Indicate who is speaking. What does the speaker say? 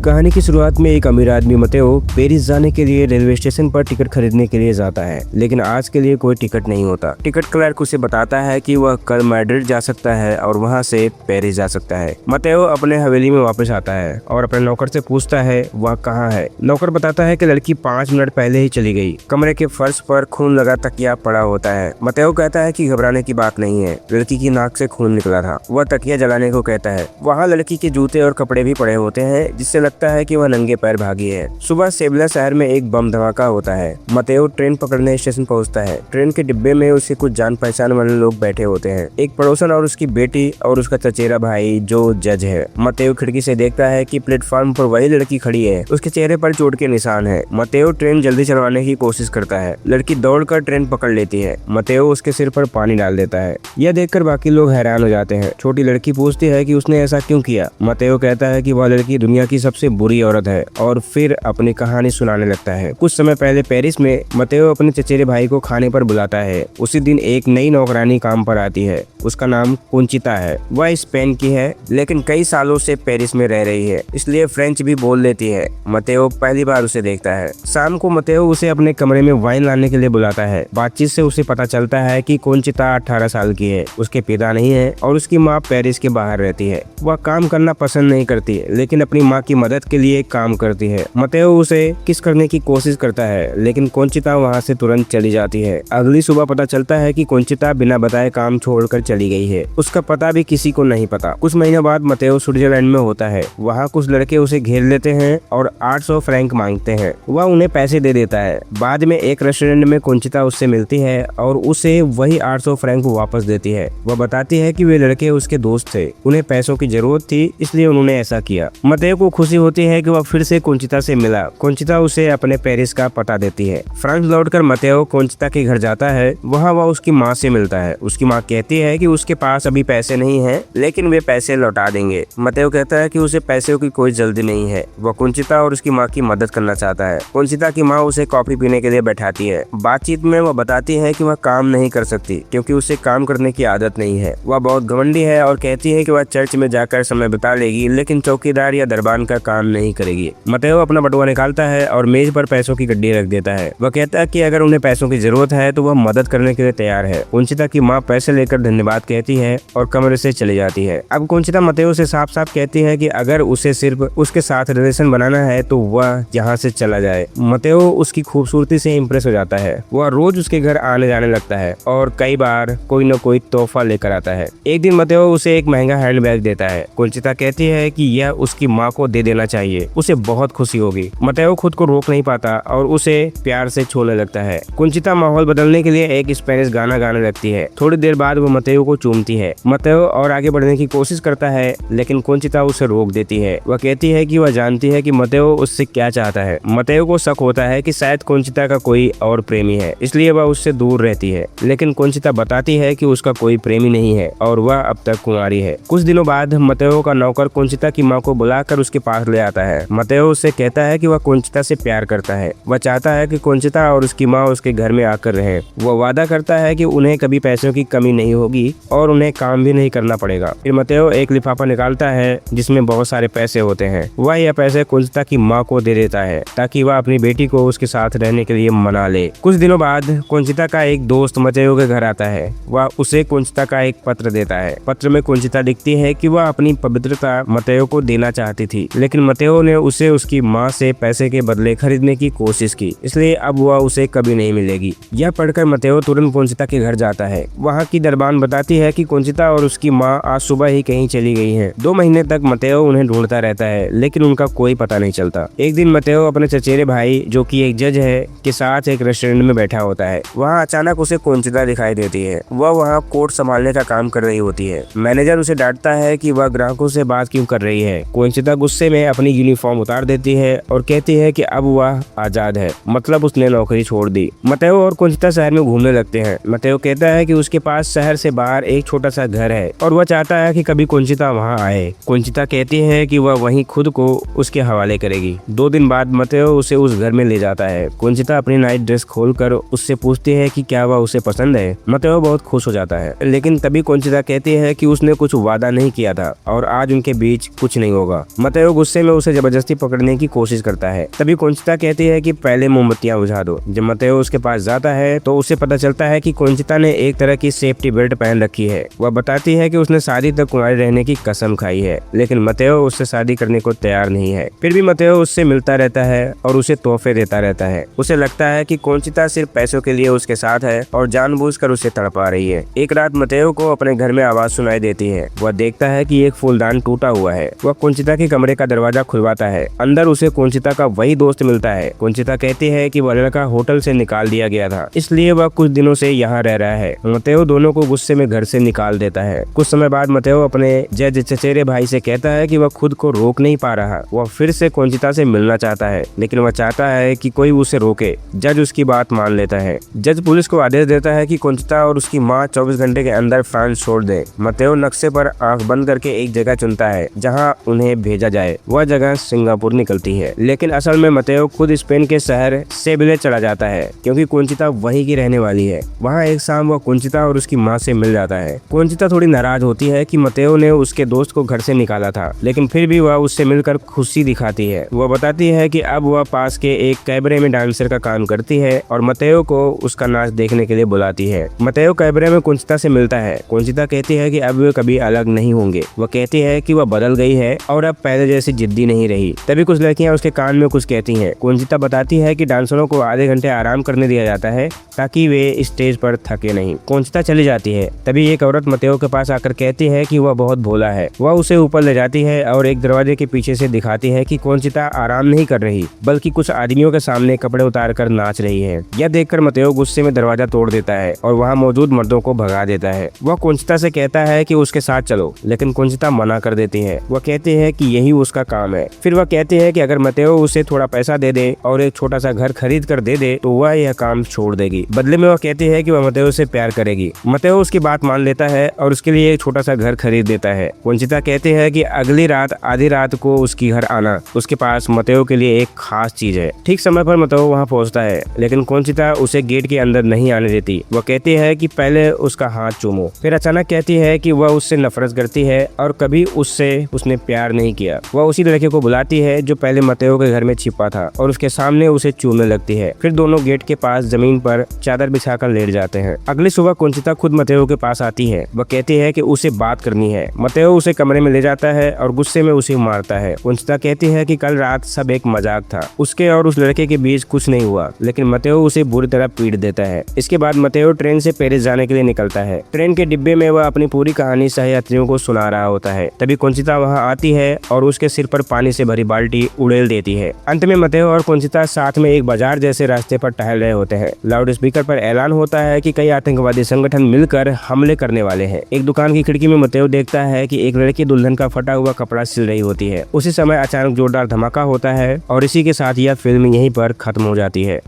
Speaker 1: कहानी की शुरुआत में एक अमीर आदमी मतेओ पेरिस जाने के लिए रेलवे स्टेशन पर टिकट खरीदने के लिए जाता है, लेकिन आज के लिए कोई टिकट नहीं होता। टिकट क्लर्क उसे बताता है कि वह कल मैड्रिड जा सकता है और वहां से पेरिस जा सकता है। मतेओ अपने हवेली में वापस आता है और अपने नौकर से पूछता है वह कहाँ है। नौकर बताता है कि लड़की 5 मिनट पहले ही चली गई। कमरे के फर्श पर खून लगा तकिया पड़ा होता है। मतेओ कहता है कि घबराने की बात नहीं है, लड़की की नाक से खून निकला था। वह तकिया जलाने को कहता है। वहाँ लड़की के जूते और कपड़े भी पड़े होते हैं, जिससे लगता है कि वह नंगे पैर भागी है। सुबह सेविला शहर में एक बम धमाका होता है। मतेओ ट्रेन पकड़ने स्टेशन पहुंचता है। ट्रेन के डिब्बे में उसके कुछ जान पहचान वाले लोग बैठे होते हैं, एक पड़ोसन और उसकी बेटी और उसका चचेरा भाई जो जज है। मतेओ खिड़की से देखता है कि प्लेटफॉर्म पर वही लड़की खड़ी है, उसके चेहरे पर चोट के निशान है। मतेओ ट्रेन जल्दी चलवाने की कोशिश करता है। लड़की दौड़कर ट्रेन पकड़ लेती है। मतेओ उसके सिर पर पानी डाल देता है। यह देखकर बाकी लोग हैरान हो जाते हैं। छोटी लड़की पूछती है कि उसने ऐसा क्यों किया। मतेओ कहता है कि वह लड़की दुनिया की सबसे बुरी औरत है और फिर अपनी कहानी सुनाने लगता है। कुछ समय पहले पेरिस में मतेओ अपने चचेरे भाई को खाने पर बुलाता है। उसी दिन एक नई नौकरानी काम पर आती है। उसका नाम कुंचिता है। वह स्पेन की है, लेकिन कई सालों से पेरिस में रह रही है, इसलिए फ्रेंच भी बोल लेती है। मतेओ पहली बार उसे देखता है। शाम को मतेओ उसे अपने कमरे में वाइन लाने के लिए बुलाता है। बातचीत से उसे पता चलता है कि कुंचिता 18 साल की है, उसके पिता नहीं है और उसकी माँ पेरिस के बाहर रहती है। वह काम करना पसंद नहीं करती, लेकिन अपनी माँ की मदद के लिए काम करती है। मतेओ उसे किस करने की कोशिश करता है, लेकिन कुंचिता वहाँ से तुरंत चली जाती है। अगली सुबह पता चलता है कि कुंचिता बिना बताए काम छोड़कर चली गई है। उसका पता भी किसी को नहीं पता। कुछ महीनों बाद मतेओ स्विट्जरलैंड में होता है। वहाँ कुछ लड़के उसे घेर लेते हैं और 800 फ्रैंक मांगते हैं। वह उन्हें पैसे दे देता है। बाद में एक रेस्टोरेंट में कुंचिता उससे मिलती है और उसे वही 800 फ्रैंक वापस देती है। वह बताती है कि वे लड़के उसके दोस्त थे, उन्हें पैसों की जरूरत थी, इसलिए उन्होंने ऐसा किया। मतेओ को खुशी होती है कि वह फिर से कुंचिता से मिला। कुंचिता उसे अपने पेरिस का पता देती है। फ्रांस लौटकर मतेओ कुंचिता के घर जाता है। वहाँ वह उसकी माँ से मिलता है। उसकी माँ कहती है कि उसके पास अभी पैसे नहीं हैं, लेकिन वे पैसे लौटा देंगे। मतेओ कहता है कि उसे पैसों की कोई जल्दी नहीं है। वह कुंचिता और उसकी माँ की मदद करना चाहता है। कुंचिता की माँ उसे कॉफी पीने के लिए बैठाती है। बातचीत में वह बताती है कि वह काम नहीं कर सकती क्योंकि उसे काम करने की आदत नहीं है। वह बहुत घमंडी है और कहती है कि वह चर्च में जाकर समय बिता लेगी, लेकिन चौकीदार या दरबान का काम नहीं करेगी। मतेओ अपना बटुआ निकालता है और मेज पर पैसों की गड्डी रख देता है। वह कहता है कि अगर उन्हें पैसों की जरूरत है तो वह मदद करने के लिए तैयार है। कुंचिता की माँ पैसे लेकर धन्यवाद कहती है और कमरे से चली जाती है। अब कुंचिता मतेओ से साफ साफ कहती है कि अगर उसे सिर्फ उसके साथ रिलेशन बनाना है तो वह यहाँ से चला जाए। मतेओ उसकी खूबसूरती से इम्प्रेस हो जाता है। वह रोज उसके घर आने जाने लगता है और कई बार कोई न कोई तोहफा लेकर आता है। एक दिन मतेओ उसे एक महंगा हैंडबैग देता है। कुंचिता कहती है कि यह उसकी माँ को दे देना चाहिए, उसे बहुत खुशी होगी। मतेओ खुद को रोक नहीं पाता और उसे प्यार से छूने लगता है। कुंचिता माहौल बदलने के लिए एक स्पेनिश गाना गाने लगती है। थोड़ी देर बाद वो मतेओ को चूमती है। मतेओ और आगे बढ़ने की कोशिश करता है, लेकिन कुंचिता उसे रोक देती है। वह कहती है कि वह जानती है कि मतेओ उससे क्या चाहता है। मतेओ को शक होता है कि शायद कुंचिता का कोई और प्रेमी है, इसलिए वह उससे दूर रहती है। लेकिन कुंचिता बताती है कि उसका कोई प्रेमी नहीं है और वह अब तक कुंवारी है। कुछ दिनों बाद मतेओ का नौकर कुंचिता की माँ को बुलाकर उसके पास ले आता है। मतेओ उससे कहता है कि वह कुंचिता से प्यार करता है। वह चाहता है कि कुंचिता और उसकी माँ उसके घर में आकर रहे। वह वादा करता है कि उन्हें कभी पैसों की कमी नहीं होगी और उन्हें काम भी नहीं करना पड़ेगा। फिर मतेओ एक लिफाफा निकालता है जिसमें बहुत सारे पैसे होते हैं। वह यह पैसे कुंचिता की माँ को दे देता है ताकि वह अपनी बेटी को उसके साथ रहने के लिए मना ले। कुछ दिनों बाद कुंचिता का एक दोस्त मतेओ के घर आता है। वह उसे कुंचिता का एक पत्र देता है। पत्र में कुंचिता लिखती है कि वह अपनी पवित्रता मतेओ को देना चाहती थी, लेकिन मतेओ ने उसे उसकी माँ से पैसे के बदले खरीदने की कोशिश की, इसलिए अब वह उसे कभी नहीं मिलेगी। यह पढ़कर मतेओ तुरंत कुंचिता के घर जाता है। वहाँ की दरबान बताती है कि कुंचिता और उसकी माँ आज सुबह ही कहीं चली गई हैं। 2 महीने तक मतेओ उन्हें ढूंढता रहता है, लेकिन उनका कोई पता नहीं चलता। एक दिन मतेओ अपने चचेरे भाई जो कि एक जज है के साथ एक रेस्टोरेंट में बैठा होता है। वहाँ अचानक उसे कुंचिता दिखाई देती है। वह वहाँ कोर्ट संभालने का काम कर रही होती है। मैनेजर उसे डांटता है कि वह ग्राहकों से बात क्यों कर रही है। कुंचिता गुस्से में अपनी यूनिफॉर्म उतार देती है और कहती है कि अब वह आजाद है, मतलब उसने नौकरी छोड़ दी। मतेओ और कुंचिता शहर में घूमने लगते हैं। मतेओ कहता है कि उसके पास शहर से बाहर एक छोटा सा घर है और वह चाहता है कि कभी कुंचिता वहाँ आए। कुंचिता कहती है कि वह वहीं खुद को उसके हवाले करेगी। 2 दिन बाद मतेओ उसे उस घर में ले जाता है। कुंचिता अपनी नाइट ड्रेस खोलकर उससे पूछती है कि क्या वह उसे पसंद है। मतेओ बहुत खुश हो जाता है, लेकिन तभी कुंचिता कहती है कि उसने कुछ वादा नहीं किया था और आज उनके बीच कुछ नहीं होगा। मतेओ गुस्से में उसे जबरदस्ती पकड़ने की कोशिश करता है। तभी कुंचिता कहती है कि पहले मोमबत्तियां बुझा दो। जब मतेओ उसके पास जाता है तो उसे पता चलता है कि कुंचिता ने एक तरह की सेफ्टी बेल्ट पहन रखी है। वह बताती है कि उसने शादी तक कुंवारी रहने की कसम खाई है, लेकिन मतेओ उससे शादी करने को तैयार नहीं है। फिर भी मतेओ उससे मिलता रहता है और उसे तोहफे देता रहता है। उसे लगता है कि कुंचिता सिर्फ पैसों के लिए उसके साथ है और जानबूझकर उसे तड़पा रही है। एक रात मतेओ को अपने घर में आवाज सुनाई देती है। वह देखता है कि एक फूलदान टूटा हुआ है। वह कुंचिता के कमरे का दरवाजा खुलवाता है। अंदर उसे कुंचिता का वही दोस्त मिलता है। कुंचिता कहती है कि वह लड़का होटल से निकाल दिया गया था, इसलिए वह कुछ दिनों से यहाँ रह रहा है। मतेओ दोनों को गुस्से में घर से निकाल देता है। कुछ समय बाद मतेओ अपने जज चचेरे भाई से कहता है कि वह खुद को रोक नहीं पा रहा। वह फिर से कुंचिता से मिलना चाहता है, लेकिन वह चाहता है कि कोई उसे रोके। जज उसकी बात मान लेता है। जज पुलिस को आदेश देता है कि कुंचिता और उसकी माँ 24 घंटे के अंदर फ्रांस छोड़ दे। मतेओ नक्शे पर आंख बंद करके एक जगह चुनता है जहां उन्हें भेजा जाए। वह जगह सिंगापुर निकलती है, लेकिन असल में मतेओ खुद स्पेन के शहर सेविले चला जाता है, क्योंकि कुंचिता वहीं की रहने वाली है। वहां एक शाम वह कुंचिता और उसकी माँ से मिल जाता है। कुंचिता थोड़ी नाराज होती है कि मतेओ ने उसके दोस्त को घर से निकाला था, लेकिन फिर भी वह उससे मिलकर खुशी दिखाती है। वह बताती है कि अब वह पास के एक कैबरे में डांसर का काम करती है और मतेओ को उसका नाच देखने के लिए बुलाती है। मतेओ कैबरे में कुंचिता से मिलता है। कुंचिता कहती है कि अब वे कभी अलग नहीं होंगे। वह कहती है कि वह बदल गई है और अब पहले जैसी जिद्दी नहीं रही। तभी कुछ लड़कियां उसके कान में कुछ कहती हैं। कुंचिता बताती है कि डांसरों को आधे घंटे आराम करने दिया जाता है ताकि वे स्टेज पर थके नहीं। कुंचिता चली जाती है। तभी एक औरत मतेओ के पास आकर कहती है कि वह बहुत भोला है। वह उसे ऊपर ले जाती है और एक दरवाजे के पीछे से दिखाती है कि कुंचिता आराम नहीं कर रही, बल्कि कुछ आदमियों के सामने कपड़े उतार कर नाच रही है। यह देखकर मतेओ गुस्से में दरवाजा तोड़ देता है और वहाँ मौजूद मर्दों को भगा देता है। वह कुंचिता से कहता है कि उसके साथ चलो, लेकिन कुंचिता मना कर देती है। वह कहती है कि यही उसका काम है। फिर वह कहती है कि अगर मतेओ उसे थोड़ा पैसा दे दे और एक छोटा सा घर खरीद कर दे दे तो वह यह काम छोड़ देगी। बदले में वह कहती है कि वह मतेओ से प्यार करेगी। मतेओ उसकी बात मान लेता है और उसके लिए एक छोटा सा घर खरीद देता है। कुंचिता कहती है कि अगली रात आधी रात को उसकी घर आना। उसके पास मतेओ के लिए एक खास चीज है। ठीक समय पर मतेओ वहाँ पहुँचता है, लेकिन कुंचिता उसे गेट के अंदर नहीं आने देती। वह कहती है कि पहले उसका हाथ चूमो। फिर अचानक कहती है कि वह उससे नफरत करती है और कभी उससे उसने प्यार नहीं किया। वह उसी लड़के को बुलाती है जो पहले मतेओ के घर में छिपा था और उसके सामने उसे चूमने लगती है। फिर दोनों गेट के पास जमीन पर चादर बिछाकर लेट जाते हैं। अगली सुबह कुंचिता खुद मतेओ के पास आती है। वह कहती है कि उसे बात करनी है। मतेओ उसे कमरे में ले जाता है और गुस्से में उसे मारता है। कुंचिता कहती है कि कल रात सब एक मजाक था, उसके और उस लड़के के बीच कुछ नहीं हुआ, लेकिन मतेओ उसे बुरी तरह पीट देता है। इसके बाद मतेओ ट्रेन से पेरिस जाने के लिए निकलता है। ट्रेन के डिब्बे में वह अपनी पूरी कहानी सहयात्रियों को सुना रहा होता है। तभी कुंचिता वहां आती है और उसके सिर पर पानी से भरी बाल्टी उड़ेल देती है। अंत में मतेओ और कुंचिता साथ में एक बाजार जैसे रास्ते पर टहल रहे होते हैं। लाउड स्पीकर पर ऐलान होता है कि कई आतंकवादी संगठन मिलकर हमले करने वाले हैं। एक दुकान की खिड़की में मतेओ देखता है कि एक लड़की दुल्हन का फटा हुआ कपड़ा सिल रही होती है। उसी समय अचानक जोरदार धमाका होता है और इसी के साथ यह फिल्म यहीं पर खत्म हो जाती है।